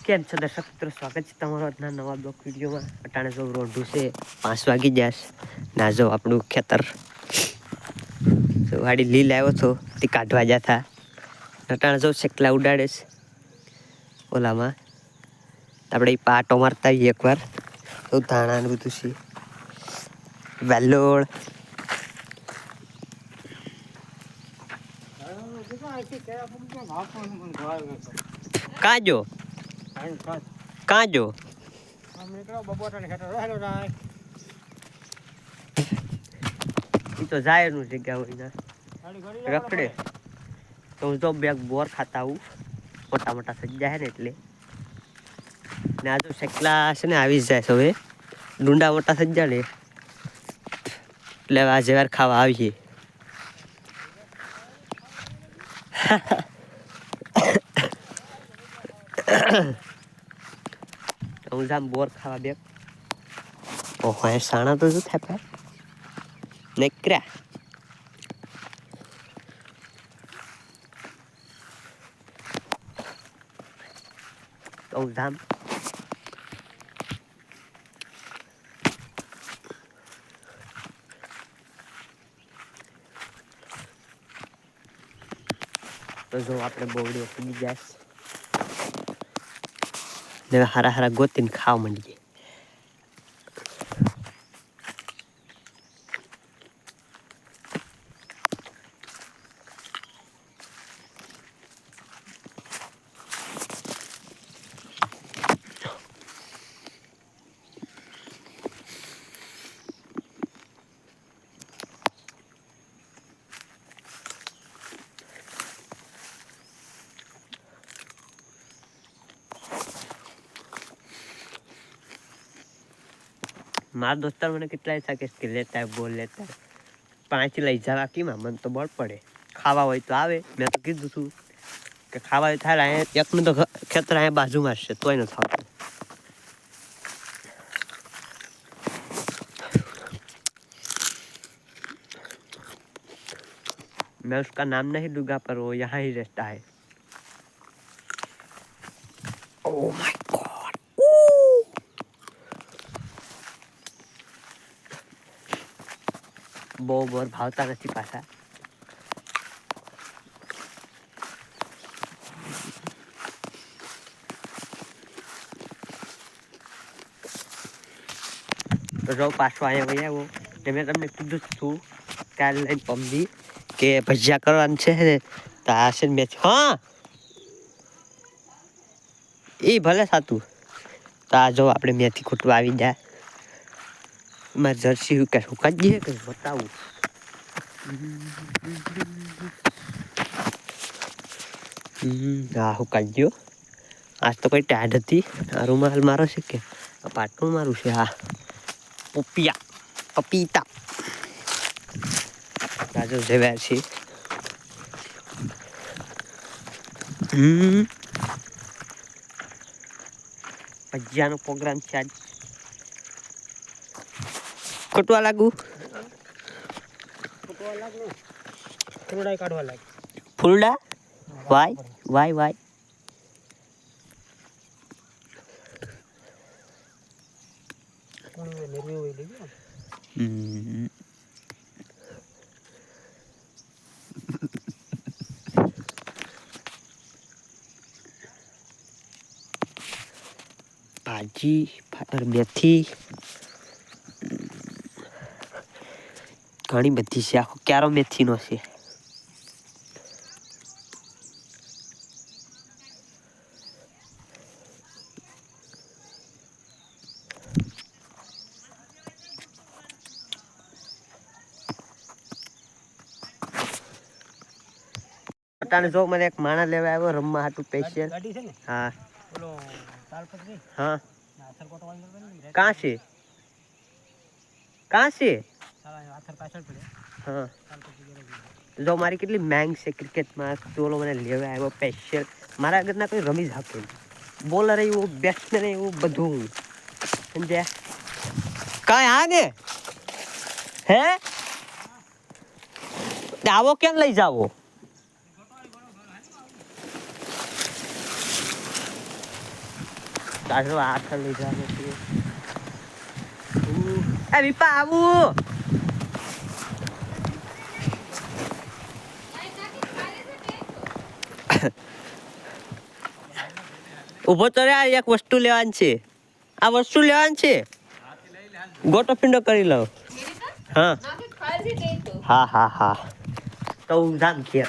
કેમ છો દર્શક મિત્રો, સ્વાગત છે તમારો આજના નવા બ્લોગ વિડીયોમાં. અટાણે જો રોઢું છે 5 વાગી ગયા ના જો આપણું ખેતર વાડી લીલ આવ્યો છો તે કાઢવા જતા અટાણે જો શેકલા ઉડાડે છે ઓલામાં આપણે પાટો મારતા આવીએ એકવાર તો ધાણા ને બધું છે વેલોળ કાજો કાજો તો જાય નું જગ્યા હોય રખડે તો હું તો બે બોર ખાતા આવું મોટા મોટા સજ્જા હે ને એટલે ને આ તો શેકલા છે ને આવી જ જાય છે હવે ડુંડા મોટા સજ્જા ને એટલે આજે વાર ખાવા આવીએ. હું જામ બોર ખાવા બે ઓહો એ સાણા તો શું થાય નેકરા તો જામ તો જો આપણે બોવડીઓ પડી જાય ને હારા હારા ગોતીને ખાવા માંડીએ. મારા દોસ્તાર મને કેટલાય থাকে કે લેતા બોલ લેતા 5 લઈ જવા કીમાં મને તો બળ પડે ખાવા હોય તો આવે મેં તો કીધું છું કે ખાવા હોય થાય અહીંયા એકનું તો ખેતર અહીંયા બાજુમાં છે તોય ન થતું. मैं उसका नाम नहीं दूंगा पर वो यहाँ ही रहता है. Oh my God. બહુ બોર ભાવતા નથી પાછા. તો જો પાછો અહીંયા વહી આવ્યો ને મેં તમને કીધું છું કાલે લઈને પમદી કે ભજીયા કરવાનું છે ને તો આ છે ને મેં હા એ ભલે સાતું તો આ જો આપણે મેથી ખૂટવા આવી જાય મારે જર્સી હુકાઈ જઈએ કે બતાવું. હા હુકાઈ ગયો આજ તો કઈ ટાઢ હતી. આ રૂમાલ મારો છે કે આ પાટું મારું છે. હા પપીતા રાજો જેવા છે. ભજીયાનો પ્રોગ્રામ છે આજ. ખોટવા લાગુ ફૂલડા કાઢવા લાગે ફૂલડા વાય વાય વાય ભાજી મેથી ઘણી બધી છે. આખો ક્યારો મેથીનો છે. અટાણે જો મને એક માણા લેવા આવ્યો રમવા હાટું સ્પેશિયલ. હા હા કાં છે કાં છે હા જો મારી કેટલી માંગ છે ક્રિકેટમાં તો મને લેવા આવ્યો સ્પેશિયલ. મારા આગળના કોઈ રમી જ આપે બોલર એવું બેટ્સમેન એવું બધું સમજ્યા કાંઈ. હા ને હે આવો કેમ લઈ જાવો કાઢો હાથ લઈ જવાનું છે. એ વિપા આવું ઉભો તો રે. એક વસ્તુ લેવાની છે. આ વસ્તુ લેવાની છે. ગોટો પિંડો કરી લઉં. હા હા હા હા તો હું જામ કે